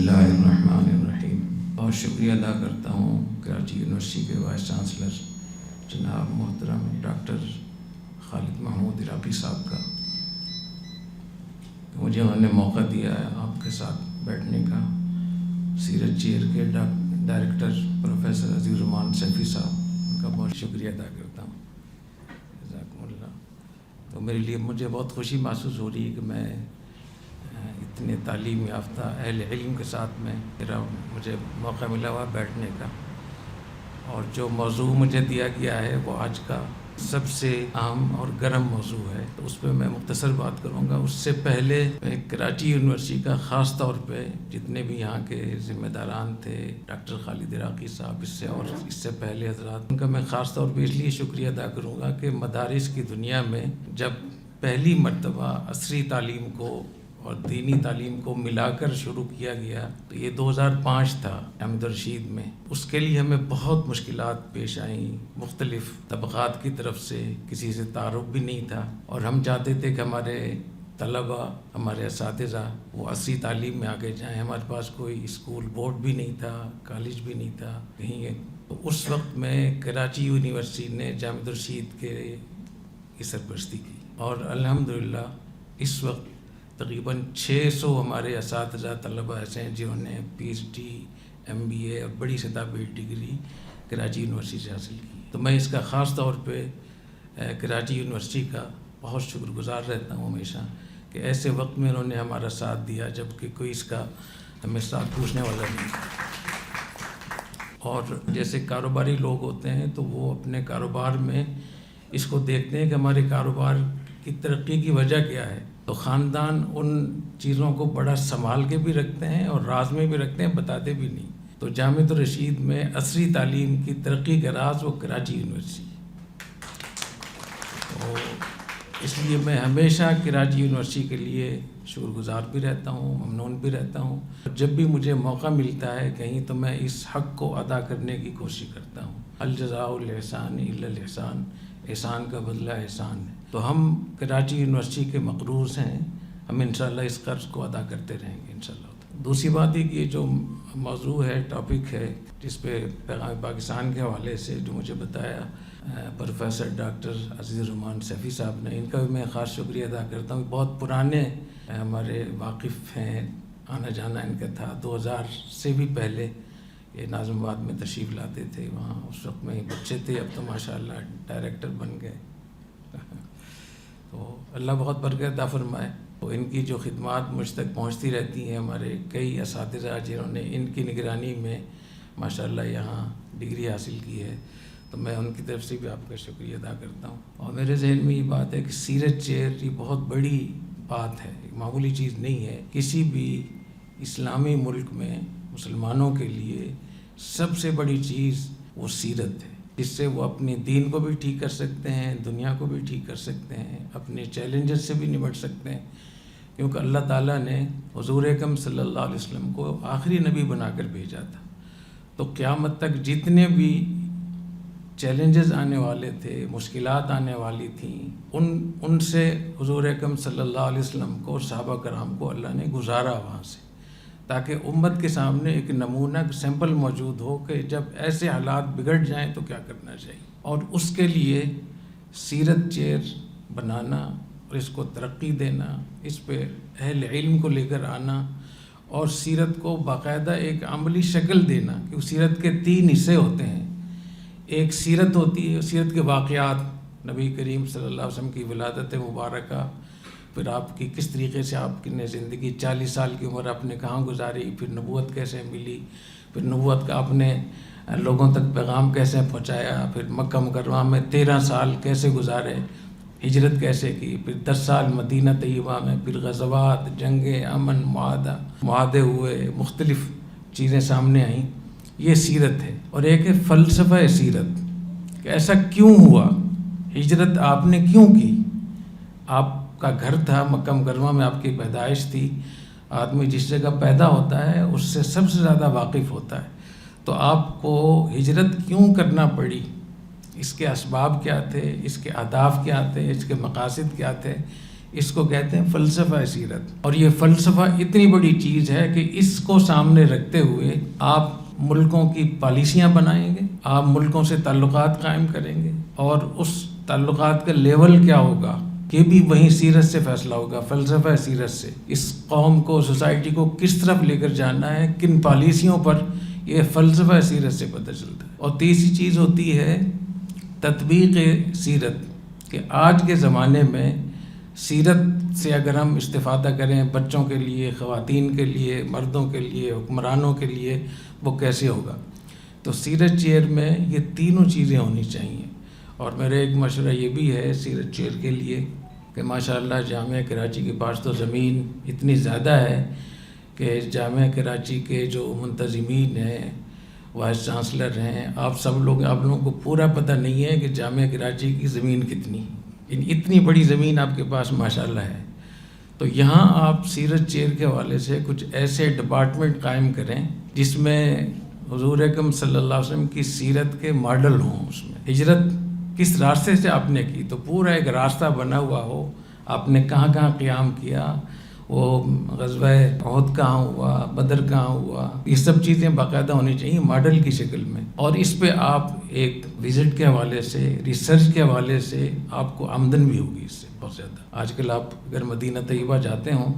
اللہ الرحمن الرحیم۔ بہت شکریہ ادا کرتا ہوں کراچی یونیورسٹی کے وائس چانسلر جناب محترم ڈاکٹر خالد محمود عراقی صاحب کا، مجھے انہوں نے موقع دیا ہے آپ کے ساتھ بیٹھنے کا۔ سیرت چیئر کے ڈائریکٹر پروفیسر عزیز الرحمان سیفی صاحب، ان کا بہت شکریہ ادا کرتا ہوں، جزاکم اللہ۔ تو میرے لیے مجھے بہت خوشی محسوس ہو رہی ہے کہ میں اتنے تعلیم یافتہ اہل علم کے ساتھ مجھے موقع ملا ہوا بیٹھنے کا، اور جو موضوع مجھے دیا گیا ہے وہ آج کا سب سے اہم اور گرم موضوع ہے، تو اس پہ میں مختصر بات کروں گا۔ اس سے پہلے میں کراچی یونیورسٹی کا خاص طور پہ جتنے بھی یہاں کے ذمہ داران تھے، ڈاکٹر خالد عراقی صاحب اس سے پہلے حضرات، ان کا میں خاص طور پہ اس لیے شکریہ ادا کروں گا کہ مدارس کی دنیا میں جب پہلی مرتبہ عصری تعلیم کو اور دینی تعلیم کو ملا کر شروع کیا گیا تو یہ 2005 تھا احمد رشید میں۔ اس کے لیے ہمیں بہت مشکلات پیش آئیں، مختلف طبقات کی طرف سے، کسی سے تعارف بھی نہیں تھا، اور ہم چاہتے تھے کہ ہمارے طلباء، ہمارے اساتذہ وہ عصری تعلیم میں آگے جائیں۔ ہمارے پاس کوئی اسکول بورڈ بھی نہیں تھا، کالج بھی نہیں تھا کہیں۔ تو اس وقت میں کراچی یونیورسٹی نے جامعہ رشید کی سرپرستی کی، اور الحمدللہ اس وقت تقریباً 600 ہمارے اساتذہ طلباء ایسے ہیں جنہوں نے P H D, M B A اور بڑی سطح پہ ڈگری کراچی یونیورسٹی سے حاصل کی۔ تو میں اس کا خاص طور پہ کراچی یونیورسٹی کا بہت شکر گزار رہتا ہوں ہمیشہ کہ ایسے وقت میں انہوں نے ہمارا ساتھ دیا جب کہ کوئی اس کا ہمیں ساتھ پوچھنے والا نہیں تھا۔ اور جیسے کاروباری لوگ ہوتے ہیں تو وہ اپنے کاروبار میں اس کو دیکھتے ہیں کہ ہمارے کاروبار کی ترقی کی وجہ کیا ہے، تو خاندان ان چیزوں کو بڑا سنبھال کے بھی رکھتے ہیں اور راز میں بھی رکھتے ہیں، بتاتے بھی نہیں۔ تو جامعہ رشید میں عصری تعلیم کی ترقی کا راز وہ کراچی یونیورسٹی، تو اس لیے میں ہمیشہ کراچی یونیورسٹی کے لیے شکر گزار بھی رہتا ہوں، ممنون بھی رہتا ہوں۔ جب بھی مجھے موقع ملتا ہے کہیں تو میں اس حق کو ادا کرنے کی کوشش کرتا ہوں۔ الجزاء الاحسان الا الاحسان، احسان کا بدلہ احسان ہے۔ تو ہم کراچی یونیورسٹی کے مقروض ہیں، ہم انشاءاللہ اس قرض کو ادا کرتے رہیں گے انشاءاللہ۔ دوسری بات یہ کہ یہ جو موضوع ہے، ٹاپک ہے، جس پہ پیغام پاکستان کے حوالے سے جو مجھے بتایا پروفیسر ڈاکٹر عزیز الرحمان سیفی صاحب نے، ان کا بھی میں خاص شکریہ ادا کرتا ہوں۔ بہت پرانے ہمارے واقف ہیں، آنا جانا ان کا تھا، 2000 سے بھی پہلے یہ ناظم آباد میں تشریف لاتے تھے، وہاں اس وقت میں بچے تھے، اب تو ماشاءاللہ ڈائریکٹر بن گئے۔ تو اللہ بہت برکت عطا فرمائے۔ تو ان کی جو خدمات مجھ تک پہنچتی رہتی ہیں، ہمارے کئی اساتذہ جنہوں نے ان کی نگرانی میں ماشاءاللہ یہاں ڈگری حاصل کی ہے، تو میں ان کی طرف سے بھی آپ کا شکریہ ادا کرتا ہوں۔ اور میرے ذہن میں یہ بات ہے کہ سیرت چیئر یہ بہت بڑی بات ہے، معمولی چیز نہیں ہے۔ کسی بھی اسلامی ملک میں مسلمانوں کے لیے سب سے بڑی چیز وہ سیرت ہے، جس سے وہ اپنے دین کو بھی ٹھیک کر سکتے ہیں، دنیا کو بھی ٹھیک کر سکتے ہیں، اپنے چیلنجز سے بھی نمٹ سکتے ہیں، کیونکہ اللہ تعالیٰ نے حضور اکرم صلی اللہ علیہ وسلم کو آخری نبی بنا کر بھیجا تھا۔ تو قیامت تک جتنے بھی چیلنجز آنے والے تھے، مشکلات آنے والی تھیں، ان سے حضور اکرم صلی اللہ علیہ وسلم کو اور صحابہ کرام کو اللہ نے گزارا وہاں سے، تاکہ امت کے سامنے ایک نمونہ سیمپل موجود ہو کہ جب ایسے حالات بگڑ جائیں تو کیا کرنا چاہیے۔ اور اس کے لیے سیرت چیئر بنانا اور اس کو ترقی دینا، اس پہ اہل علم کو لے کر آنا اور سیرت کو باقاعدہ ایک عملی شکل دینا، کیونکہ سیرت کے 3 حصے ہوتے ہیں۔ ایک سیرت ہوتی ہے، سیرت کے واقعات، نبی کریم صلی اللہ علیہ وسلم کی ولادت مبارکہ، پھر آپ کی کس طریقے سے آپ کی نے زندگی 40 سال کی عمر آپ نے کہاں گزاری، پھر نبوت کیسے ملی، پھر نبوت کا آپ نے لوگوں تک پیغام کیسے پہنچایا، پھر مکہ مکرمہ میں 13 سال کیسے گزارے، ہجرت کیسے کی، پھر 10 سال مدینہ طیبہ میں، پھر غزوات، جنگیں، امن، معاہدے ہوئے، مختلف چیزیں سامنے آئیں۔ یہ سیرت ہے۔ اور ایک ہے فلسفہ سیرت، کہ ایسا کیوں ہوا، ہجرت آپ نے کیوں کی، آپ کا گھر تھا مکہ مکرمہ میں، آپ کی پیدائش تھی، آدمی جس جگہ پیدا ہوتا ہے اس سے سب سے زیادہ واقف ہوتا ہے، تو آپ کو ہجرت کیوں کرنا پڑی، اس کے اسباب کیا تھے، اس کے اہداف کیا تھے، اس کے مقاصد کیا تھے، اس کو کہتے ہیں فلسفہ سیرت. اور یہ فلسفہ اتنی بڑی چیز ہے کہ اس کو سامنے رکھتے ہوئے آپ ملکوں کی پالیسیاں بنائیں گے، آپ ملکوں سے تعلقات قائم کریں گے، اور اس تعلقات کا لیول کیا ہوگا یہ بھی وہیں سیرت سے فیصلہ ہوگا، فلسفہ سیرت سے. اس قوم کو، سوسائٹی کو کس طرف لے کر جانا ہے، کن پالیسیوں پر، یہ فلسفہ سیرت سے پتہ چلتا ہے. اور تیسری چیز ہوتی ہے تطبیق سیرت، کہ آج کے زمانے میں سیرت سے اگر ہم استفادہ کریں بچوں کے لیے، خواتین کے لیے، مردوں کے لیے، حکمرانوں کے لیے، وہ کیسے ہوگا. تو سیرت چیئر میں یہ تینوں چیزیں ہونی چاہیے. اور میرا ایک مشورہ یہ بھی ہے سیرت چیئر کے لیے کہ ماشاءاللہ جامعہ کراچی کے پاس تو زمین اتنی زیادہ ہے کہ جامعہ کراچی کے جو منتظمین ہیں، وائس چانسلر ہیں، آپ لوگوں کو پورا پتہ نہیں ہے کہ جامعہ کراچی کی زمین کتنی، اتنی بڑی زمین آپ کے پاس ماشاءاللہ ہے. تو یہاں آپ سیرت چیئر کے حوالے سے کچھ ایسے ڈپارٹمنٹ قائم کریں جس میں حضور اکرم صلی اللہ علیہ وسلم کی سیرت کے ماڈل ہوں. اس میں ہجرت کس راستے سے آپ نے کی تو پورا ایک راستہ بنا ہوا ہو، آپ نے کہاں کہاں قیام کیا، وہ غزوہ احد کہاں ہوا، بدر کہاں ہوا، یہ سب چیزیں باقاعدہ ہونی چاہیے ماڈل کی شکل میں. اور اس پہ آپ ایک وزٹ کے حوالے سے، ریسرچ کے حوالے سے آپ کو آمدن بھی ہوگی اس سے بہت زیادہ. آج کل آپ اگر مدینہ طیبہ جاتے ہوں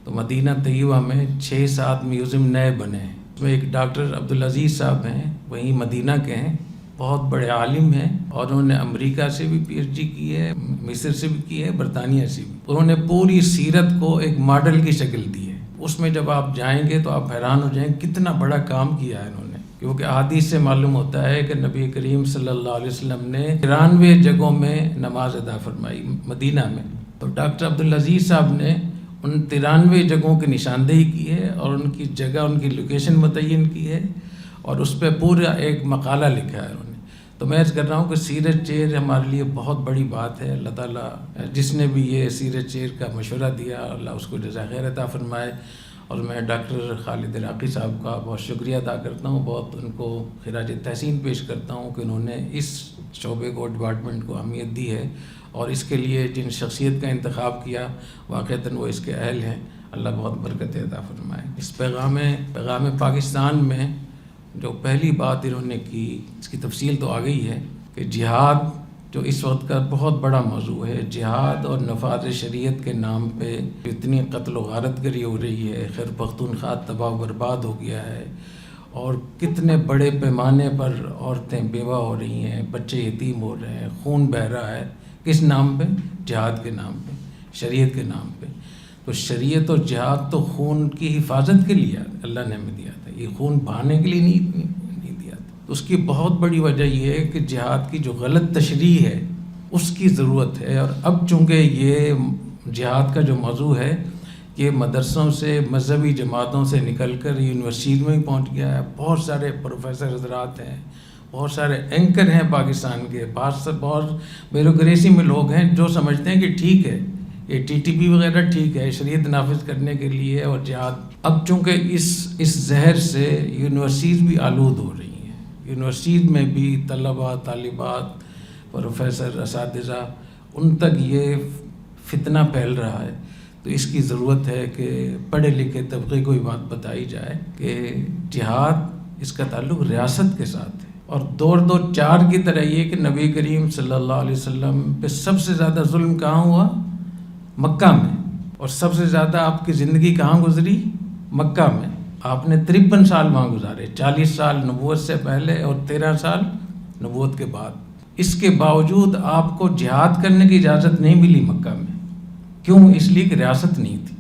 تو مدینہ طیبہ میں 6-7 میوزیم نئے بنے ہیں. اس میں ایک ڈاکٹر عبدالعزیز صاحب ہیں، وہیں مدینہ کے ہیں، بہت بڑے عالم ہیں، اور انہوں نے امریکہ سے بھی پی ایچ ڈی کی ہے، مصر سے بھی کی ہے، برطانیہ سے بھی. انہوں نے پوری سیرت کو ایک ماڈل کی شکل دی ہے. اس میں جب آپ جائیں گے تو آپ حیران ہو جائیں کتنا بڑا کام کیا ہے انہوں نے. کیونکہ احادیث سے معلوم ہوتا ہے کہ نبی کریم صلی اللہ علیہ وسلم نے 93 جگہوں میں نماز ادا فرمائی مدینہ میں. تو ڈاکٹر عبدالعزیز صاحب نے ان 93 جگہوں کی نشاندہی کی ہے اور ان کی جگہ، ان کی لوکیشن متعین کی ہے، اور اس پہ پورا ایک مقالہ لکھا ہے انہوں نے. تو میں عرض کر رہا ہوں کہ سیرت چیئر ہمارے لیے بہت بڑی بات ہے. اللہ تعالیٰ جس نے بھی یہ سیرت چیئر کا مشورہ دیا اللہ اس کو جزائے خیر عطا فرمائے. اور میں ڈاکٹر خالد عراقی صاحب کا بہت شکریہ ادا کرتا ہوں، بہت ان کو خراج تحسین پیش کرتا ہوں کہ انہوں نے اس شعبے کو، ڈپارٹمنٹ کو اہمیت دی ہے، اور اس کے لیے جن شخصیت کا انتخاب کیا واقعتاً وہ اس کے اہل ہیں. اللہ بہت برکت عطا فرمائے. اس پیغام پاکستان میں جو پہلی بات انہوں نے کی، اس کی تفصیل تو آ گئی ہے کہ جہاد جو اس وقت کا بہت بڑا موضوع ہے، جہاد اور نفاذ شریعت کے نام پہ اتنی قتل و غارت گری ہو رہی ہے، خیر پختونخوا تباہ و برباد ہو گیا ہے، اور کتنے بڑے پیمانے پر عورتیں بیوہ ہو رہی ہیں، بچے یتیم ہو رہے ہیں، خون بہہ رہا ہے. کس نام پہ؟ جہاد کے نام پہ، شریعت کے نام پہ. تو شریعت اور جہاد تو خون کی حفاظت کے لیے اللہ نے ہمیں دیا تھا، یہ خون بہانے کے لیے نہیں دیا تھا. تو اس کی بہت بڑی وجہ یہ ہے کہ جہاد کی جو غلط تشریح ہے اس کی ضرورت ہے. اور اب چونکہ یہ جہاد کا جو موضوع ہے یہ مدرسوں سے، مذہبی جماعتوں سے نکل کر یونیورسٹی میں پہنچ گیا ہے. بہت سارے پروفیسر حضرات ہیں، بہت سارے اینکر ہیں پاکستان کے، بہت بیوروکریسی میں لوگ ہیں جو سمجھتے ہیں کہ ٹھیک ہے یہ ٹی ٹی پی وغیرہ ٹھیک ہے شریعت نافذ کرنے کے لیے اور جہاد. اب چونکہ اس زہر سے یونیورسٹیز بھی آلود ہو رہی ہیں، یونیورسٹیز میں بھی طلباء، طالبات، پروفیسر، اساتذہ، ان تک یہ فتنہ پھیل رہا ہے. تو اس کی ضرورت ہے کہ پڑھے لکھے طبقے کو یہ بات بتائی جائے کہ جہاد اس کا تعلق ریاست کے ساتھ ہے. اور 2-4 کی طرح یہ کہ نبی کریم صلی اللہ علیہ وسلم پہ سب سے زیادہ ظلم کہاں ہوا؟ مکہ میں. اور سب سے زیادہ آپ کی زندگی کہاں گزری؟ مکہ میں. آپ نے 53 سال وہاں گزارے، 40 سال نبوت سے پہلے اور 13 سال نبوت کے بعد. اس کے باوجود آپ کو جہاد کرنے کی اجازت نہیں ملی مکہ میں. کیوں؟ اس لیے کہ ریاست نہیں تھی.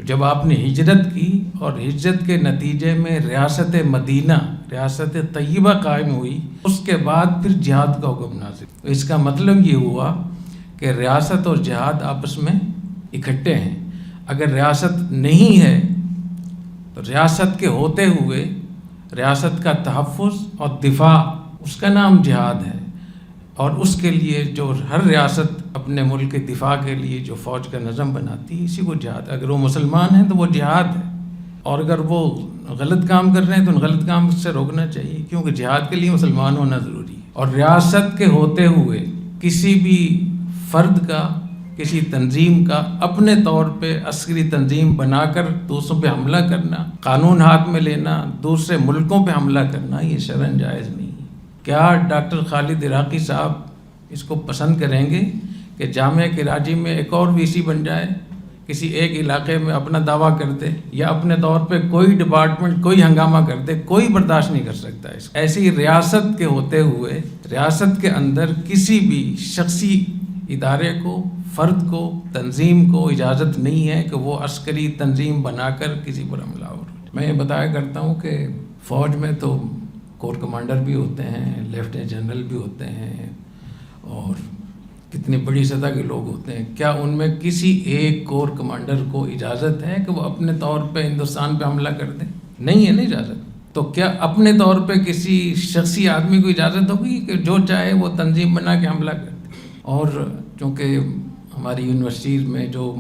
جب آپ نے ہجرت کی اور ہجرت کے نتیجے میں ریاست مدینہ، ریاست طیبہ قائم ہوئی، اس کے بعد پھر جہاد کا حکم نازل. تو اس کا مطلب یہ ہوا کہ ریاست اور جہاد آپس میں اکٹھے ہیں. اگر ریاست نہیں ہے تو ریاست کے ہوتے ہوئے ریاست کا تحفظ اور دفاع، اس کا نام جہاد ہے. اور اس کے لیے جو ہر ریاست اپنے ملک کے دفاع کے لیے جو فوج کا نظم بناتی ہے، اسی کو جہاد. اگر وہ مسلمان ہیں تو وہ جہاد ہے، اور اگر وہ غلط کام کر رہے ہیں تو ان غلط کام سے روکنا چاہیے، کیونکہ جہاد کے لیے مسلمان ہونا ضروری ہے. اور ریاست کے ہوتے ہوئے کسی بھی فرد کا کسی تنظیم کا اپنے طور پہ عسکری تنظیم بنا کر دوسروں پہ حملہ کرنا، قانون ہاتھ میں لینا، دوسرے ملکوں پہ حملہ کرنا، یہ شرعاً جائز نہیں ہے۔ کیا ڈاکٹر خالد عراقی صاحب اس کو پسند کریں گے کہ جامعہ کراچی میں ایک اور وی سی بن جائے، کسی ایک علاقے میں اپنا دعویٰ کر دے، یا اپنے طور پہ کوئی ڈپارٹمنٹ کوئی ہنگامہ کر دے؟ کوئی برداشت نہیں کر سکتا اس کو۔ ایسی ریاست کے ہوتے ہوئے ریاست کے اندر کسی بھی شخصی ادارے کو، فرد کو، تنظیم کو اجازت نہیں ہے کہ وہ عسکری تنظیم بنا کر کسی پر حملہ ہو۔ میں یہ بتایا کرتا ہوں کہ فوج میں تو کور کمانڈر بھی ہوتے ہیں، لیفٹیننٹ جنرل بھی ہوتے ہیں، اور کتنی بڑی سطح کے لوگ ہوتے ہیں۔ کیا ان میں کسی ایک کور کمانڈر کو اجازت ہے کہ وہ اپنے طور پہ ہندوستان پہ حملہ کر دیں؟ نہیں ہے نا اجازت۔ تو کیا اپنے طور پہ کسی شخصی آدمی کو اجازت ہوگی کہ جو چاہے وہ تنظیم بنا کے حملہ کر دے؟ اور چونکہ ہماری یونیورسٹیز میں جو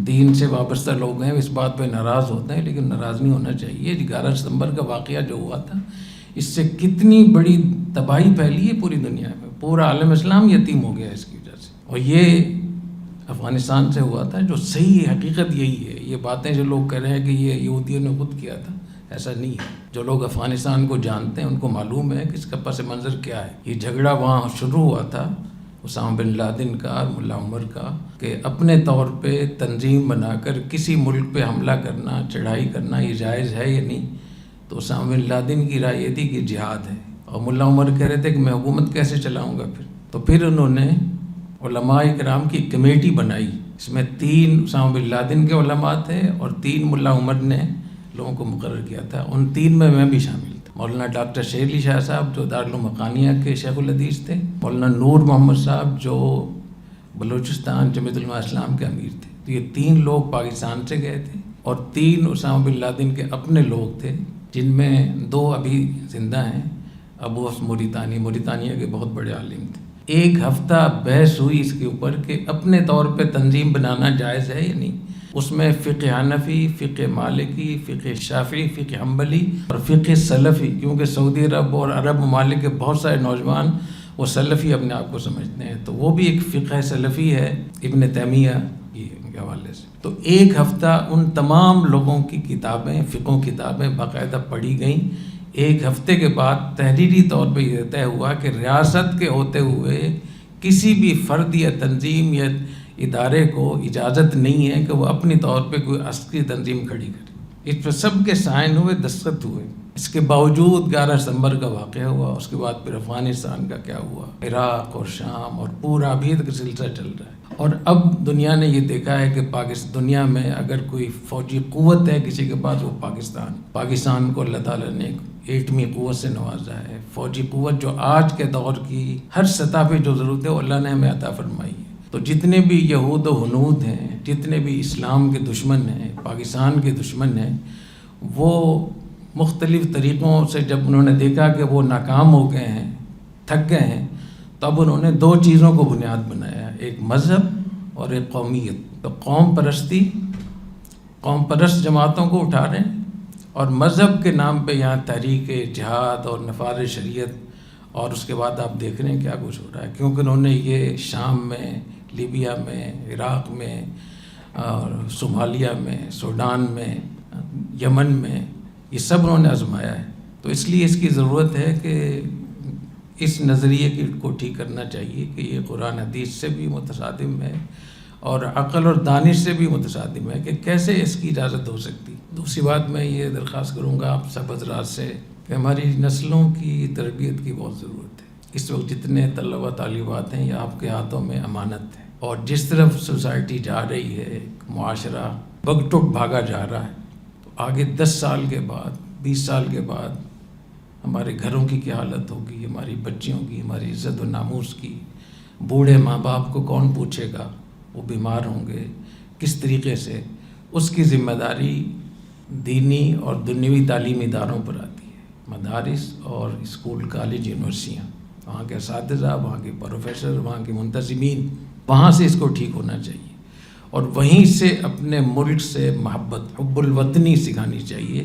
دین سے وابستہ لوگ ہیں اس بات پہ ناراض ہوتے ہیں، لیکن ناراض نہیں ہونا چاہیے۔ 11 ستمبر کا واقعہ جو ہوا تھا، اس سے کتنی بڑی تباہی پھیلی ہے پوری دنیا میں، پورا عالم اسلام یتیم ہو گیا اس کی وجہ سے۔ اور یہ افغانستان سے ہوا تھا، جو صحیح حقیقت یہی ہے۔ یہ باتیں جو لوگ کہہ رہے ہیں کہ یہ یہودیوں نے خود کیا تھا، ایسا نہیں ہے۔ جو لوگ افغانستان کو جانتے ہیں ان کو معلوم ہے کہ اس کا پس منظر کیا ہے۔ یہ جھگڑا وہاں شروع ہوا تھا اسامہ بن لادن کا اور ملا عمر کا، کہ اپنے طور پہ تنظیم بنا کر کسی ملک پہ حملہ کرنا، چڑھائی کرنا، یہ جائز ہے یا نہیں؟ تو اسامہ بن لادن کی رائے یہ تھی کہ جہاد ہے، اور ملا عمر کہہ رہے تھے کہ میں حکومت کیسے چلاؤں گا تو پھر انہوں نے علماء کرام کی کمیٹی بنائی۔ اس میں 3 اسامہ بن لادن کے علماء تھے اور 3 ملا عمر نے لوگوں کو مقرر کیا تھا۔ ان 3 میں بھی شامل تھا۔ مولانا ڈاکٹر شیر علی شاہ صاحب جو دارالعلوم حقانیہ کے شیخ الحدیث تھے، مولانا نور محمد صاحب جو بلوچستان جمعیت علماء اسلام کے امیر تھے۔ تو یہ 3 لوگ پاکستان سے گئے تھے، اور 3 اسامہ بن لادن کے اپنے لوگ تھے، جن میں 2 ابھی زندہ ہیں۔ ابو حفص موریتانیہ کے بہت بڑے عالم تھے۔ 1 ہفتہ بحث ہوئی اس کے اوپر کہ اپنے طور پہ تنظیم بنانا جائز ہے یا نہیں۔ اس میں فقہ حنفی، فقہ مالکی، فقہ شافعی، فقہ حنبلی اور فقہ سلفی، کیونکہ سعودی عرب اور عرب ممالک کے بہت سارے نوجوان وہ سلفی اپنے آپ کو سمجھتے ہیں، تو وہ بھی ایک فقہ سلفی ہے ابن تیمیہ کے حوالے سے۔ تو 1 ہفتہ ان تمام لوگوں کی کتابیں، فقہ کتابیں باقاعدہ پڑھی گئیں۔ 1 ہفتے کے بعد تحریری طور پہ یہ طے ہوا کہ ریاست کے ہوتے ہوئے کسی بھی فرد یا تنظیم یا ادارے کو اجازت نہیں ہے کہ وہ اپنی طور پہ کوئی عسکری تنظیم کھڑی کرے۔ اس پہ سب کے سائن ہوئے، دستخط ہوئے۔ اس کے باوجود 11 ستمبر کا واقعہ ہوا، اس کے بعد پھر افغانستان کا کیا ہوا، عراق اور شام، اور پورا ابھی تک سلسلہ چل رہا ہے۔ اور اب دنیا نے یہ دیکھا ہے کہ دنیا میں اگر کوئی فوجی قوت ہے کسی کے پاس، وہ پاکستان کو اللہ تعالیٰ نے ایٹمی قوت سے نوازا ہے۔ فوجی قوت جو آج کے دور کی ہر سطح پہ جو ضرورت ہے وہ اللہ نے ہمیں عطا فرمائی ہے۔ تو جتنے بھی یہود و ہنود ہیں، جتنے بھی اسلام کے دشمن ہیں، پاکستان کے دشمن ہیں، وہ مختلف طریقوں سے جب انہوں نے دیکھا کہ وہ ناکام ہو گئے ہیں، تھک گئے ہیں، تب انہوں نے 2 چیزوں کو بنیاد بنایا، ایک مذہب اور ایک قومیت۔ تو قوم پرست جماعتوں کو اٹھا رہے ہیں، اور مذہب کے نام پہ یہاں تحریک جہاد اور نفاذ شریعت، اور اس کے بعد آپ دیکھ رہے ہیں کیا کچھ ہو رہا ہے، کیونکہ انہوں نے یہ شام میں، لیبیا میں، عراق میں، اور صومالیہ میں، سوڈان میں، یمن میں، یہ سب انہوں نے آزمایا ہے۔ تو اس لیے اس کی ضرورت ہے کہ اس نظریے کو ٹھیک کرنا چاہیے کہ یہ قرآن حدیث سے بھی متصادم ہے اور عقل اور دانش سے بھی متصادم ہے، کہ کیسے اس کی اجازت ہو سکتی۔ دوسری بات میں یہ درخواست کروں گا آپ سب حضرات سے کہ ہماری نسلوں کی تربیت کی بہت ضرورت ہے۔ اس وقت جتنے طلبہ طالبات ہیں یہ آپ کے ہاتھوں میں امانت ہے، اور جس طرف سوسائٹی جا رہی ہے، معاشرہ بگٹک بھاگا جا رہا ہے، تو آگے 10 سال کے بعد، 20 سال کے بعد ہمارے گھروں کی کیا حالت ہوگی، ہماری بچیوں کی، ہماری عزت و ناموس کی۔ بوڑھے ماں باپ کو کون پوچھے گا، وہ بیمار ہوں گے کس طریقے سے؟ اس کی ذمہ داری دینی اور دنیوی تعلیمی اداروں پر آتی ہے، مدارس اور اسکول، کالج، یونیورسٹیاں، وہاں کے اساتذہ، وہاں کے پروفیسر، وہاں کے منتظمین، وہاں سے اس کو ٹھیک ہونا چاہیے، اور وہیں سے اپنے ملک سے محبت، حب الوطنی سکھانی چاہیے۔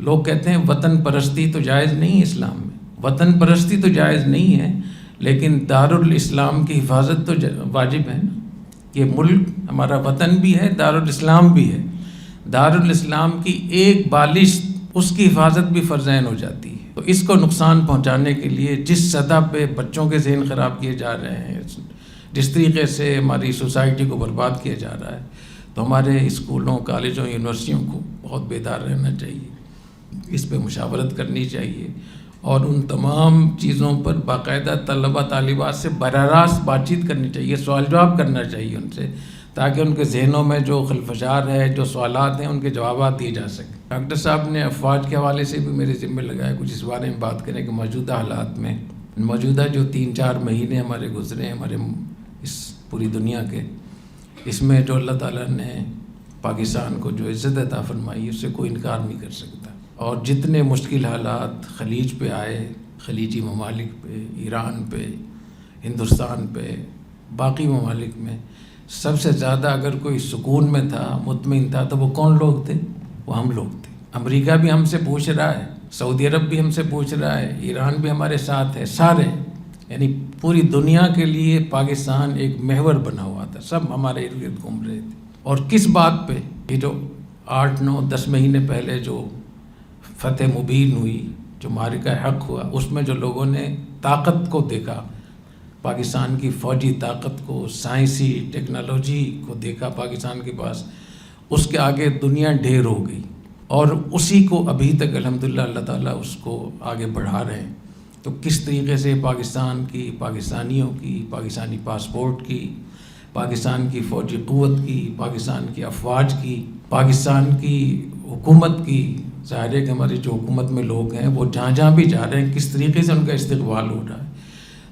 لوگ کہتے ہیں وطن پرستی تو جائز نہیں اسلام میں، وطن پرستی تو جائز نہیں ہے، لیکن دارالاسلام کی حفاظت تو واجب ہے نا۔ یہ ملک ہمارا وطن بھی ہے، دارالاسلام بھی ہے. دارالاسلام کی ایک بالش اس کی حفاظت بھی فرض عین ہو جاتی ہے. تو اس کو نقصان پہنچانے کے لیے جس سطح پہ بچوں کے ذہن خراب کیے جا رہے ہیں، جس طریقے سے ہماری سوسائٹی کو برباد کیا جا رہا ہے، تو ہمارے اسکولوں، کالجوں، یونیورسٹیوں کو بہت بیدار رہنا چاہیے، اس پہ مشاورت کرنی چاہیے، اور ان تمام چیزوں پر باقاعدہ طلبہ طالبات سے براہ راست بات چیت کرنی چاہیے، سوال جواب کرنا چاہیے ان سے، تاکہ ان کے ذہنوں میں جو خلفشار ہے، جو سوالات ہیں، ان کے جوابات دیے جا سکیں. ڈاکٹر صاحب نے افواج کے حوالے سے بھی میرے ذمہ لگایا کچھ اس بارے میں بات کریں کہ موجودہ حالات میں، موجودہ جو 3-4 مہینے ہمارے گزرے ہیں ہمارے اس پوری دنیا کے، اس میں جو اللہ تعالیٰ نے پاکستان کو جو عزت عطا فرمائی، اس سے کوئی انکار نہیں کر سکتا. اور جتنے مشکل حالات خلیج پہ آئے، خلیجی ممالک پہ، ایران پہ، ہندوستان پہ، باقی ممالک میں، سب سے زیادہ اگر کوئی سکون میں تھا، مطمئن تھا، تو وہ کون لوگ تھے؟ وہ ہم لوگ تھے. امریکہ بھی ہم سے پوچھ رہا ہے، سعودی عرب بھی ہم سے پوچھ رہا ہے، ایران بھی ہمارے ساتھ ہے، سارے، یعنی پوری دنیا کے لیے پاکستان ایک محور بنا ہوا تھا، سب ہمارے ارد گرد گھوم رہے تھے. اور کس بات پہ؟ یہ جو 8-9-10 مہینے پہلے جو فتح مبین ہوئی، جو معرکہ حق ہوا، اس میں جو لوگوں نے طاقت کو دیکھا، پاکستان کی فوجی طاقت کو، سائنسی ٹیکنالوجی کو دیکھا پاکستان کے پاس، اس کے آگے دنیا ڈھیر ہو گئی. اور اسی کو ابھی تک الحمدللہ اللہ تعالیٰ اس کو آگے بڑھا رہے ہیں. تو کس طریقے سے پاکستان کی، پاکستانیوں کی، پاکستانی پاسپورٹ کی، پاکستان کی فوجی قوت کی، پاکستان کی افواج کی، پاکستان کی حکومت کی، ظاہر ہے کہ ہماری جو حکومت میں لوگ ہیں وہ جہاں جہاں بھی جا رہے ہیں، کس طریقے سے ان کا استقبال ہو رہا ہے.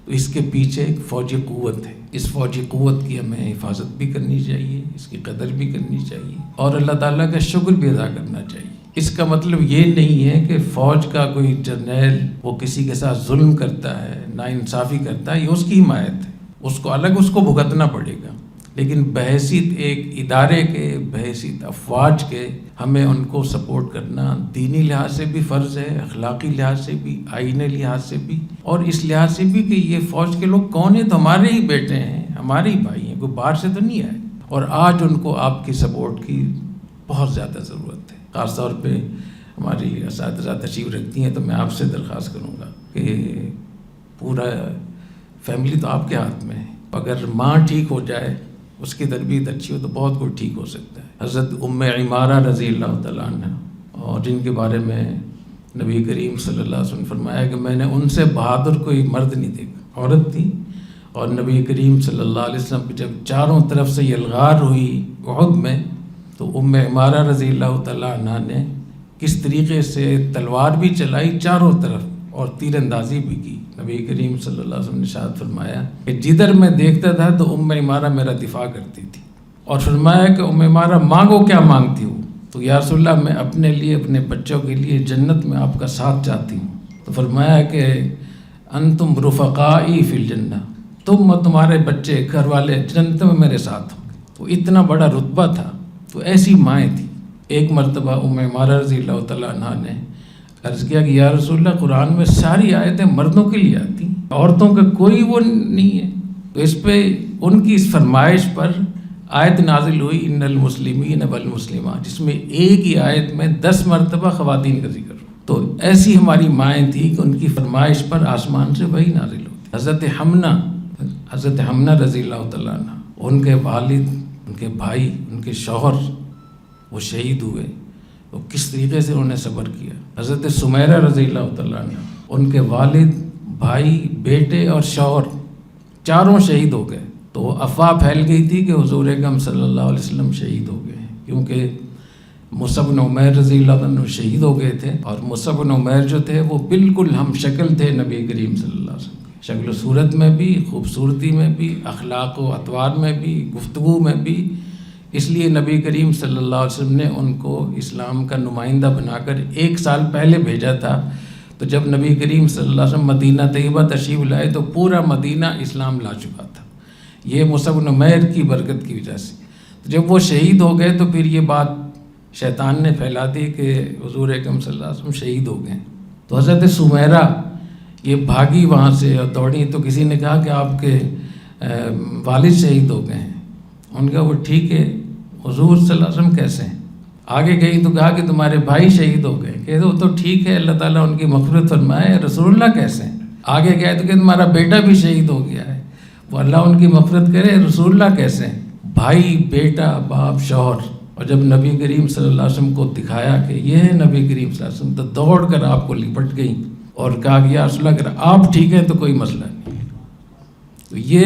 تو اس کے پیچھے ایک فوجی قوت ہے. اس فوجی قوت کی ہمیں حفاظت بھی کرنی چاہیے، اس کی قدر بھی کرنی چاہیے، اور اللہ تعالیٰ کا شکر بھی ادا کرنا چاہیے. اس کا مطلب یہ نہیں ہے کہ فوج کا کوئی جرنیل وہ کسی کے ساتھ ظلم کرتا ہے، ناانصافی کرتا ہے، یہ اس کی حمایت ہے، اس کو الگ اس کو بھگتنا پڑے گا. لیکن بحیثیت ایک ادارے کے، بحیثیت افواج کے، ہمیں ان کو سپورٹ کرنا دینی لحاظ سے بھی فرض ہے، اخلاقی لحاظ سے بھی، آئینی لحاظ سے بھی، اور اس لحاظ سے بھی کہ یہ فوج کے لوگ کون ہیں؟ تو ہمارے ہی بیٹے ہیں، ہمارے ہی بھائی ہیں، کوئی باہر سے تو نہیں آئے. اور آج ان کو آپ کی سپورٹ کی بہت زیادہ ضرورت ہے. خاص طور پہ ہماری اساتذہ تشریف رکھتی ہیں، تو میں آپ سے درخواست کروں گا کہ پورا فیملی تو آپ کے ہاتھ میں ہے. اگر ماں ٹھیک ہو جائے، اس کی تربیت اچھی ہو، تو بہت کچھ ٹھیک ہو سکتا ہے. حضرت ام عمارہ رضی اللہ تعالیٰ عنہ، اور جن کے بارے میں نبی کریم صلی اللہ علیہ وسلم فرمایا کہ میں نے ان سے بہادر کوئی مرد نہیں دیکھا. عورت تھی، اور نبی کریم صلی اللہ علیہ وسلم جب چاروں طرف سے یلغار ہوئی احد میں، تو ام عمارہ رضی اللہ تعالیٰ عنہ نے کس طریقے سے تلوار بھی چلائی چاروں طرف، اور تیر اندازی بھی کی. نبی کریم صلی اللہ علیہ وسلم نے ارشاد فرمایا کہ جدھر میں دیکھتا تھا تو ام عمارہ میرا دفاع کرتی تھی. اور فرمایا کہ ام عمارہ مانگو، کیا مانگتی ہو؟ تو یا رسول اللہ میں اپنے لیے، اپنے بچوں کے لیے جنت میں آپ کا ساتھ چاہتی ہوں. تو فرمایا کہ انتم رفقائی فی الجنہ، تم اور تمہارے بچے، گھر والے جنت میں میرے ساتھ ہوں. تو اتنا بڑا رتبہ تھا. تو ایسی مائیں تھیں. ایک مرتبہ ام عمارہ رضی اللہ تعالیٰ عنہ نے عرض کیا کہ یا رسول اللہ قرآن میں ساری آیتیں مردوں کے لیے آتی، عورتوں کا کوئی وہ نہیں ہے. تو اس پہ ان کی اس فرمائش پر آیت نازل ہوئی ان المسلمین والمسلمات، جس میں ایک ہی آیت میں 10 مرتبہ خواتین کا ذکر. تو ایسی ہماری مائیں تھیں کہ ان کی فرمائش پر آسمان سے وحی نازل ہوتی. حضرت حمنہ رضی اللہ تعالیٰ عنہ، ان کے والد، ان کے بھائی، ان کے شوہر وہ شہید ہوئے، تو کس طریقے سے انہوں نے صبر کیا. حضرت سمیرہ رضی اللہ تعالیٰ عنہ، ان کے والد، بھائی، بیٹے اور شوہر چاروں شہید ہو گئے. تو افواہ پھیل گئی تھی کہ حضور اکرم صلی اللہ علیہ وسلم شہید ہو گئے ہیں، کیونکہ مصعب بن عمیر رضی اللہ عنہ شہید ہو گئے تھے. اور مصعب بن عمیر جو تھے وہ بالکل ہم شکل تھے نبی کریم صلی اللہ علیہ وسلم، شکل و صورت میں بھی، خوبصورتی میں بھی، اخلاق و اطوار میں بھی، گفتگو میں بھی. اس لیے نبی کریم صلی اللہ علیہ وسلم نے ان کو اسلام کا نمائندہ بنا کر 1 سال پہلے بھیجا تھا. تو جب نبی کریم صلی اللہ علیہ وسلم مدینہ طیبہ تشریف لائے تو پورا مدینہ اسلام لا چکا تھا، یہ مصعب بن عمیر کی برکت کی وجہ سے. جب وہ شہید ہو گئے تو پھر یہ بات شیطان نے پھیلا دی کہ حضور اکرم صلی اللہ علیہ وسلم شہید ہو گئے. تو حضرت سمیرہ یہ بھاگی وہاں سے اور دوڑی. تو کسی نے کہا کہ آپ کے والد شہید ہو گئے ہیں. ان کا وہ ٹھیک ہے، حضور صلی اللہ علیہ وسلم کیسے ہیں؟ آگے گئی تو کہا کہ تمہارے بھائی شہید ہو گئے، کہ وہ تو ٹھیک ہے، اللہ تعالیٰ ان کی مغفرت فرمائے، رسول اللہ کیسے ہیں؟ آگے گئے تو کہ تمہارا بیٹا بھی شہید ہو گیا ہے، وہ اللہ ان کی مغفرت کرے، رسول اللہ کیسے ہیں؟ بھائی، بیٹا، باپ، شوہر. اور جب نبی کریم صلی اللہ علیہ وسلم کو دکھایا کہ یہ ہے نبی کریم صلی اللہ علیہ وسلم، تو دوڑ کر آپ کو لپٹ گئیں اور کہا کہ یا رسول اللہ، اگر آپ ٹھیک ہیں تو کوئی مسئلہ نہیں. تو یہ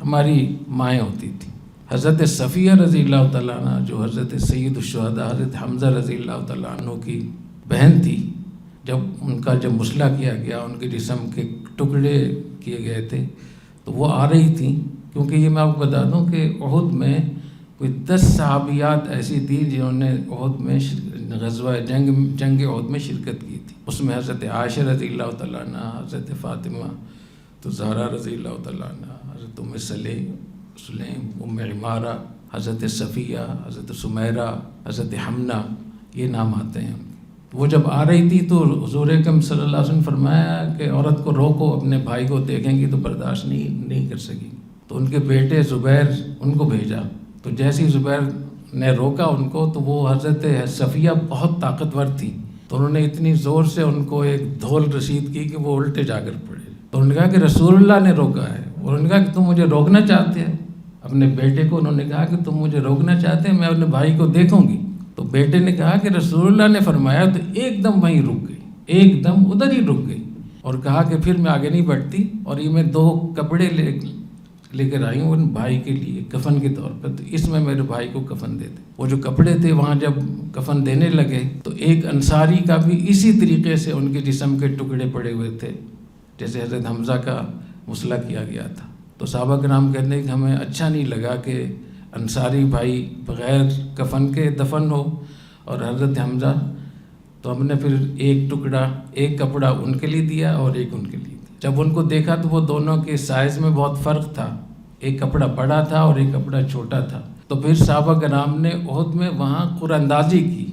ہماری مائیں ہوتی تھیں. حضرت صفیہ رضی اللہ تعالیٰ عنہ، جو حضرت سید الشہداء حضرت حمزہ رضی اللہ تعالیٰ عنہ کی بہن تھی، جب ان کا مصلح کیا گیا، ان کے جسم کے ٹکڑے کیے گئے تھے، تو وہ آ رہی تھیں. کیونکہ یہ میں آپ کو بتا دوں کہ احد میں کوئی 10 صحابیات ایسی تھیں جنہوں نے احد میں غزوہ جنگ احد میں شرکت کی تھی. اس میں حضرت عائشہ رضی اللہ تعالیٰ عنہ، حضرت فاطمہ تو زہرا رضی اللہ تعالیٰ عنہ، حضرت ام سلیم، ام عمارہ، حضرت صفیہ، حضرت سمیرہ، حضرت حمنہ، یہ نام آتے ہیں. وہ جب آ رہی تھی تو حضور اکرم صلی اللہ علیہ وسلم فرمایا کہ عورت کو روکو، اپنے بھائی کو دیکھیں گی تو برداشت نہیں کر سکیں. تو ان کے بیٹے زبیر ان کو بھیجا. تو جیسی زبیر نے روکا ان کو، تو وہ حضرت صفیہ بہت طاقتور تھی، تو انہوں نے اتنی زور سے ان کو ایک دھول رسید کی کہ وہ الٹے جا کر پڑے. تو انہوں نے کہا کہ رسول اللہ نے روکا ہے. اور انہوں نے کہا کہ تم مجھے روکنا چاہتے ہیں؟ اپنے بیٹے کو انہوں نے کہا کہ تم مجھے روکنا چاہتے ہیں، میں اپنے بھائی کو دیکھوں گی. تو بیٹے نے کہا کہ رسول اللہ نے فرمایا، تو ایک دم وہیں رک گئی، ایک دم ادھر ہی رک گئی، اور کہا کہ پھر میں آگے نہیں بڑھتی. اور یہ میں 2 کپڑے لے کر آئی ہوں ان بھائی کے لیے کفن کے طور پر، تو اس میں میرے بھائی کو کفن دے دے. وہ جو کپڑے تھے وہاں جب کفن دینے لگے تو ایک انصاری کا بھی اسی طریقے سے ان کے جسم کے ٹکڑے پڑے ہوئے تھے جیسے حضرت حمزہ کا مصلح کیا گیا تھا. تو صحابہ کرام کہتے ہیں کہ ہمیں اچھا نہیں لگا کہ انصاری بھائی بغیر کفن کے دفن ہو اور حضرت حمزہ. تو ہم نے پھر ایک کپڑا ان کے لیے دیا اور ایک ان کے لیے دیا. جب ان کو دیکھا تو وہ دونوں کے سائز میں بہت فرق تھا، ایک کپڑا بڑا تھا اور ایک کپڑا چھوٹا تھا. تو پھر صحابہ کرام نے احد میں وہاں قرآن اندازی کی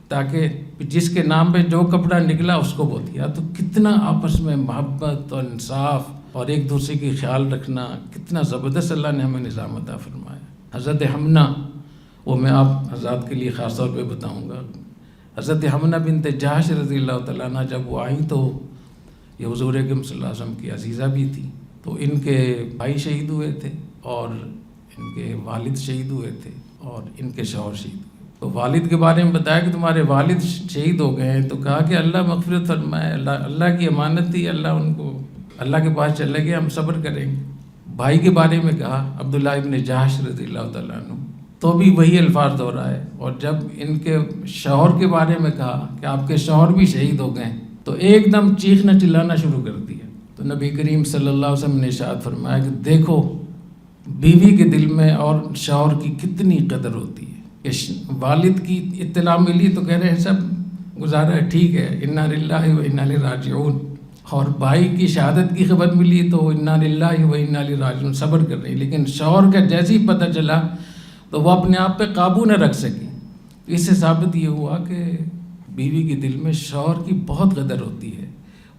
تاکہ جس کے نام پہ جو کپڑا نکلا اس کو وہ دیا. تو کتنا آپس میں محبت اور انصاف اور ایک دوسرے کی خیال رکھنا، کتنا زبردست اللہ نے ہمیں نظام عطا فرمایا. حضرت حمنہ، وہ میں آپ حضرات کے لیے خاص طور پہ بتاؤں گا. حضرت حمنہ بنت جہش رضی اللہ تعالیٰ عنہ جب وہ آئیں تو یہ حضور اکرم صلی اللہ علیہ وسلم کی عزیزہ بھی تھی. تو ان کے بھائی شہید ہوئے تھے اور ان کے والد شہید ہوئے تھے اور ان کے شوہر شہید ہوئے. تو والد کے بارے میں بتایا کہ تمہارے والد شہید ہو گئے ہیں. تو کہا کہ اللہ مغفرت فرمائے، اللہ کی امانت تھی، اللہ ان کو اللہ کے پاس چلے گئے، ہم صبر کریں گے. بھائی کے بارے میں کہا عبداللہ ابن جہش رضی اللہ تعالیٰ عنہ، تو بھی وہی الفاظ دہرائے. اور جب ان کے شوہر کے بارے میں کہا کہ آپ کے شوہر بھی شہید ہو گئے، تو ایک دم چیخنا چلانا شروع کر دیا. تو نبی کریم صلی اللہ علیہ وسلم نے ارشاد فرمایا کہ دیکھو بیوی کے دل میں اور شوہر کی کتنی قدر ہوتی ہے. کہ والد کی اطلاع ملی تو کہہ رہے ہیں سب گزارا ہے، ٹھیک ہے، انا للہ و انا الیہ راجعون. اور بھائی کی شہادت کی خبر ملی تو انا للہ و انا الیہ راجعون، صبر کر رہی. لیکن شوہر کا جیسے ہی پتہ چلا تو وہ اپنے آپ پہ قابو نہ رکھ سکی. اس سے ثابت یہ ہوا کہ بیوی کے دل میں شوہر کی بہت قدر ہوتی ہے.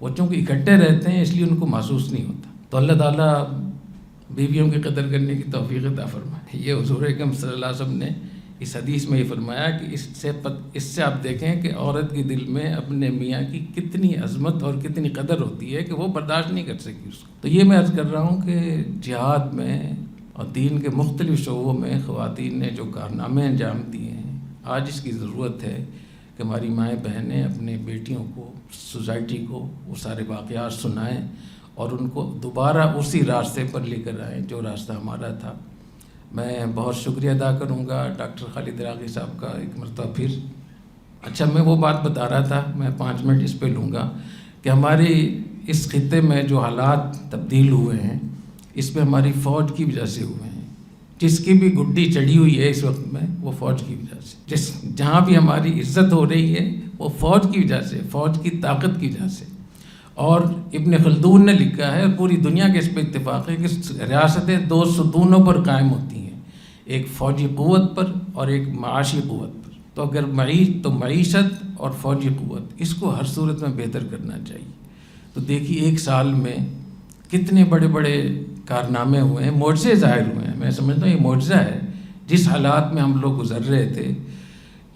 وہ چونکہ اکٹھے رہتے ہیں اس لیے ان کو محسوس نہیں ہوتا. تو اللہ تعالیٰ بیویوں کی قدر کرنے کی توفیق عطا فرمائے. یہ حضور اکرم صلی اللہ علیہ وسلم نے اس حدیث میں یہ فرمایا کہ اس سے آپ دیکھیں کہ عورت کے دل میں اپنے میاں کی کتنی عظمت اور کتنی قدر ہوتی ہے کہ وہ برداشت نہیں کر سکی اس کو. تو یہ میں عرض کر رہا ہوں کہ جہاد میں اور دین کے مختلف شعبوں میں خواتین نے جو کارنامے انجام دیے ہیں، آج اس کی ضرورت ہے کہ ہماری مائیں بہنیں اپنے بیٹیوں کو، سوسائٹی کو وہ سارے واقعات سنائیں اور ان کو دوبارہ اسی راستے پر لے کر آئیں جو راستہ ہمارا تھا. میں بہت شکریہ ادا کروں گا ڈاکٹر خالد راغی صاحب کا ایک مرتبہ پھر. اچھا، میں وہ بات بتا رہا تھا، میں 5 منٹ اس پہ لوں گا کہ ہماری اس خطے میں جو حالات تبدیل ہوئے ہیں اس میں ہماری فوج کی وجہ سے ہوئے ہیں. جس کی بھی گڈی چڑھی ہوئی ہے اس وقت میں وہ فوج کی وجہ سے. جہاں بھی ہماری عزت ہو رہی ہے وہ فوج کی وجہ سے، فوج کی طاقت کی وجہ سے. اور ابن خلدون نے لکھا ہے، اور پوری دنیا کے اس پہ اتفاق ہے، کہ ریاستیں 2 ستونوں پر قائم ہوتی ہیں، ایک فوجی قوت پر اور ایک معاشی قوت پر. تو اگر معیشت اور فوجی قوت، اس کو ہر صورت میں بہتر کرنا چاہیے. تو دیکھیے 1 سال میں کتنے بڑے بڑے کارنامے ہوئے ہیں، معجزے ظاہر ہوئے ہیں. میں سمجھتا ہوں یہ معجزہ ہے. جس حالات میں ہم لوگ گزر رہے تھے،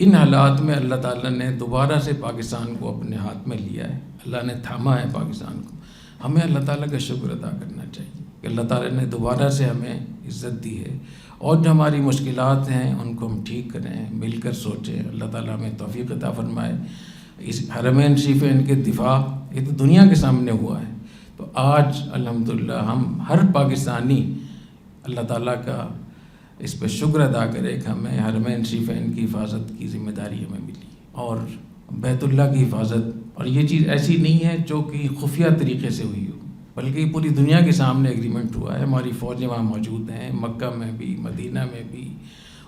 ان حالات میں اللہ تعالیٰ نے دوبارہ سے پاکستان کو اپنے ہاتھ میں لیا ہے. اللہ نے تھاما ہے پاکستان کو. ہمیں اللہ تعالیٰ کا شکر ادا کرنا چاہیے کہ اللہ تعالیٰ نے دوبارہ سے ہمیں عزت دی ہے. اور جو ہماری مشکلات ہیں ان کو ہم ٹھیک کریں، مل کر سوچیں. اللہ تعالیٰ ہمیں توفیق عطا فرمائے. اس حرمین شریفین کے دفاع یہ تو دنیا کے سامنے ہوا ہے. تو آج الحمدللہ ہم ہر پاکستانی اللہ تعالیٰ کا اس پہ شکر ادا کرے کہ ہمیں حرمین شریفین کی حفاظت کی ذمہ داری ہمیں ملی، اور بیت اللہ کی حفاظت. اور یہ چیز ایسی نہیں ہے جو کہ خفیہ طریقے سے ہوئی ہو، بلکہ پوری دنیا کے سامنے ایگریمنٹ ہوا ہے. ہماری فوجیں وہاں موجود ہیں، مکہ میں بھی، مدینہ میں بھی،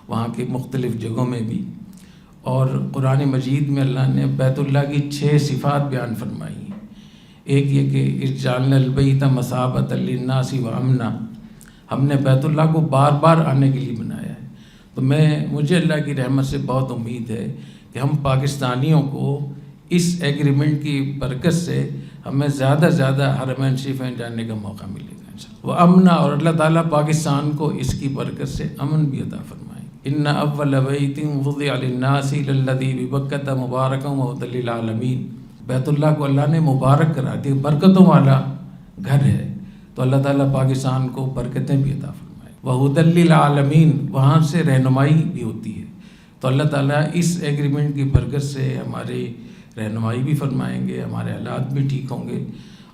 وہاں کی مختلف جگہوں میں بھی. اور قرآن مجید میں اللہ نے بیت اللہ کی 6 صفات بیان فرمائی ہیں. ایک یہ کہ اجعلنا البیت مثابۃ للناس وامنا، ہم نے بیت اللہ کو بار بار آنے کے لیے بنایا ہے. تو مجھے اللہ کی رحمت سے بہت امید ہے کہ ہم پاکستانیوں کو اس ایگریمنٹ کی برکت سے ہمیں زیادہ زیادہ حرمین شریفین جانے کا موقع ملے گا انشاءاللہ. وہ امنا، اور اللہ تعالیٰ پاکستان کو اس کی برکت سے امن بھی عطا فرمائے. ان اول بیت وضع للناس للذی ببکۃ مبارکا وہدی للعالمین. بیت اللہ کو اللہ نے مبارک کرا دیا، برکتوں والا گھر ہے. تو اللہ تعالیٰ پاکستان کو برکتیں بھی عطا فرمائے. وہدی للعالمین، وہاں سے رہنمائی بھی ہوتی ہے. تو اللہ تعالیٰ اس ایگریمنٹ کی برکت سے ہماری رہنمائی بھی فرمائیں گے، ہمارے حالات بھی ٹھیک ہوں گے.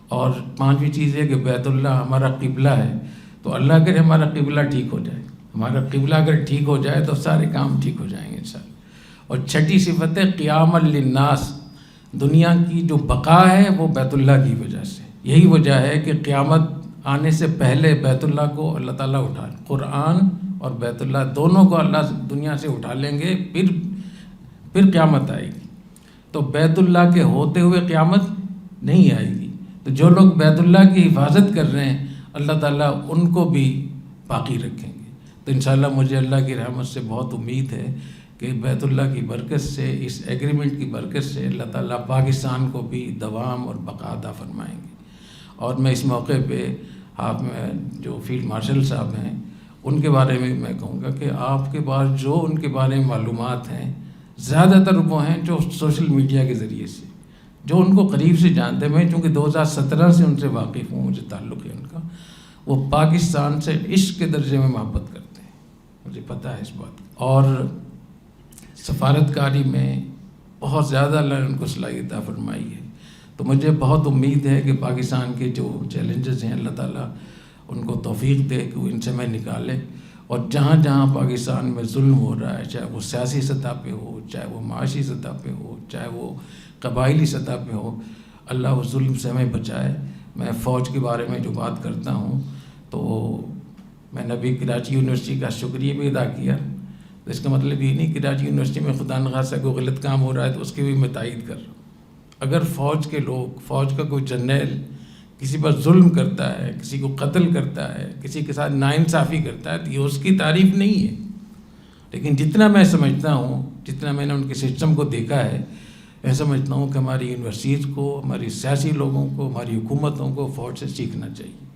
اور 5ویں چیز ہے کہ بیت اللہ ہمارا قبلہ ہے. تو اللہ کرے ہمارا قبلہ ٹھیک ہو جائے. ہمارا قبلہ اگر ٹھیک ہو جائے تو سارے کام ٹھیک ہو جائیں گے انشاءاللہ. اور 6ٹھی صفت ہے قیام للناس. دنیا کی جو بقا ہے وہ بیت اللہ کی وجہ سے. یہی وجہ ہے کہ قیامت آنے سے پہلے بیت اللہ کو اللہ تعالیٰ اٹھا، قرآن اور بیت اللہ دونوں کو اللہ دنیا سے اٹھا لیں گے، پھر قیامت آئے گی. تو بیت اللہ کے ہوتے ہوئے قیامت نہیں آئے گی. تو جو لوگ بیت اللہ کی حفاظت کر رہے ہیں اللہ تعالیٰ ان کو بھی باقی رکھیں گے. تو انشاءاللہ مجھے اللہ کی رحمت سے بہت امید ہے کہ بیت اللہ کی برکت سے، اس ایگریمنٹ کی برکت سے اللہ تعالیٰ پاکستان کو بھی دوام اور بقا عطا فرمائیں گے. اور میں اس موقع پہ آپ میں جو فیلڈ مارشل صاحب ہیں ان کے بارے میں کہوں گا کہ آپ کے پاس جو ان کے بارے میں معلومات ہیں زیادہ تر وہ ہیں جو سوشل میڈیا کے ذریعے سے، جو ان کو قریب سے جانتے ہیں. میں چونکہ 2017 سے ان سے واقف ہوں، مجھے تعلق ہے ان کا. وہ پاکستان سے عشق کے درجے میں محبت کرتے ہیں، مجھے پتہ ہے اس بات. اور سفارتکاری میں بہت زیادہ اللہ نے ان کو صلاحیت عطا فرمائی ہے. تو مجھے بہت امید ہے کہ پاکستان کے جو چیلنجز ہیں اللہ تعالیٰ ان کو توفیق دے کہ وہ ان سے میں نکالے. اور جہاں جہاں پاکستان میں ظلم ہو رہا ہے، چاہے وہ سیاسی سطح پہ ہو، چاہے وہ معاشی سطح پہ ہو، چاہے وہ قبائلی سطح پہ ہو، اللہ اس ظلم سے ہمیں بچائے. میں فوج کے بارے میں جو بات کرتا ہوں تو میں نے ابھی کراچی یونیورسٹی کا شکریہ بھی ادا کیا. تو اس کا مطلب یہ نہیں کراچی یونیورسٹی میں خدا نخواستہ کوئی غلط کام ہو رہا ہے تو اس کی بھی میں تائید کر رہا ہوں. اگر فوج کے لوگ، فوج کا کوئی جرنیل کسی پر ظلم کرتا ہے، کسی کو قتل کرتا ہے، کسی کے ساتھ ناانصافی کرتا ہے تو یہ اس کی تعریف نہیں ہے. لیکن جتنا میں سمجھتا ہوں، جتنا میں نے ان کے سسٹم کو دیکھا ہے، میں سمجھتا ہوں کہ ہماری یونیورسٹیز کو، ہماری سیاسی لوگوں کو، ہماری حکومتوں کو فوج سے سیکھنا چاہیے.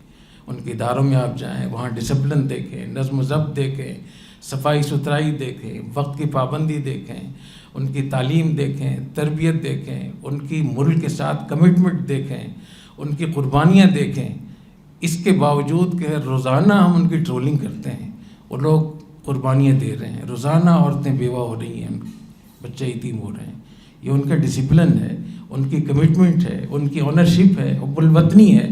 ان کے اداروں میں آپ جائیں، وہاں ڈسپلن دیکھیں، نظم و ضبط دیکھیں، صفائی ستھرائی دیکھیں، وقت کی پابندی دیکھیں، ان کی تعلیم دیکھیں، تربیت دیکھیں، ان کی ملک کے ساتھ کمٹمنٹ دیکھیں، ان کی قربانیاں دیکھیں. اس کے باوجود کہ روزانہ ہم ان کی ٹرولنگ کرتے ہیں، وہ لوگ قربانیاں دے رہے ہیں، روزانہ عورتیں بیوہ ہو رہی ہیں، بچے یتیم ہو رہے ہیں. یہ ان کا ڈسپلن ہے، ان کی کمٹمنٹ ہے، ان کی آنرشپ ہے، حب الوطنی ہے.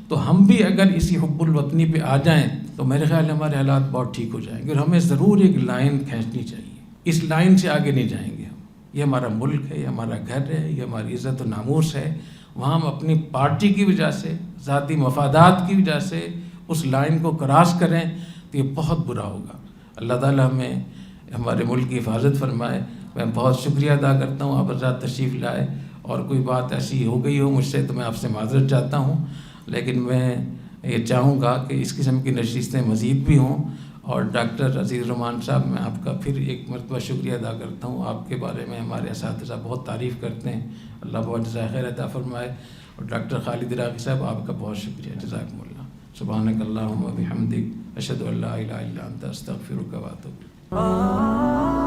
تو ہم بھی اگر اسی حب الوطنی پہ آ جائیں تو میرے خیال ہمارے حالات بہت ٹھیک ہو جائیں گے. اور ہمیں ضرور ایک لائن کھینچنی چاہیے. اس لائن سے آگے نہیں جائیں گے ہم. یہ ہمارا ملک ہے، یہ ہمارا گھر ہے، یہ ہماری عزت و ناموس ہے. وہاں ہم اپنی پارٹی کی وجہ سے، ذاتی مفادات کی وجہ سے اس لائن کو کراس کریں تو یہ بہت برا ہوگا. اللہ تعالیٰ ہمیں ہمارے ملک کی حفاظت فرمائے. میں بہت شکریہ ادا کرتا ہوں آپ حضرات تشریف لائے. اور کوئی بات ایسی ہو گئی ہو مجھ سے تو میں آپ سے معذرت چاہتا ہوں. لیکن میں یہ چاہوں گا کہ اس قسم کی نشستیں مزید بھی ہوں. اور ڈاکٹر عزیز الرحمان صاحب، میں آپ کا پھر ایک مرتبہ شکریہ ادا کرتا ہوں. آپ کے بارے میں ہمارے اساتذہ بہت تعریف کرتے ہیں، اللہ بہت جزائے خیر عطا فرمائے. اور ڈاکٹر خالد راغی صاحب، آپ کا بہت شکریہ، جزاکم اللہ. سبحانک اللہم و بحمدک اشہد ان لا الہ الا انت استغفرک و اتوب الیک.